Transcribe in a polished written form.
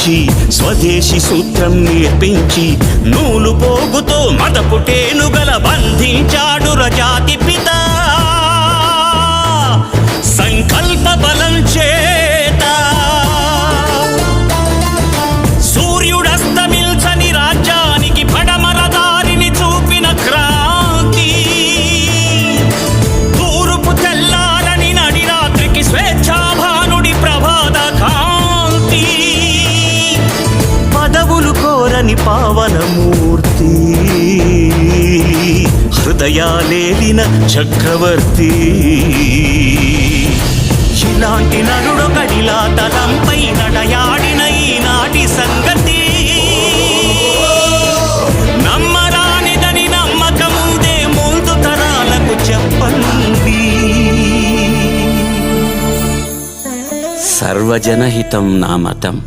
అందించి స్వదేశీ సూత్రం నేర్పించి నూలు పోగుతో మదపు టేనుగల బంధించాడు రజాతి పిత. సంకల్ప బలం చేత సూర్యుడస్తమిల్చని రాజ్యానికి పడమర దారిని చూపిన క్రాంతి. తూర్పు తెల్లారని నడి రాత్రికి స్వేచ్ఛాభానుడి ప్రభాత కాంతి. పదవులు కోరని పావనమూర్తి, హృదయాలేలిన చక్రవర్తి. ఇలాంటి నరుడొకడిలా తలంపై నడయాడిన ఈనాటి సంగతి నమ్మరానిదని నమ్మకముందే ముందు తరాలకు చెప్పండి. సర్వజనహితం నా మతం.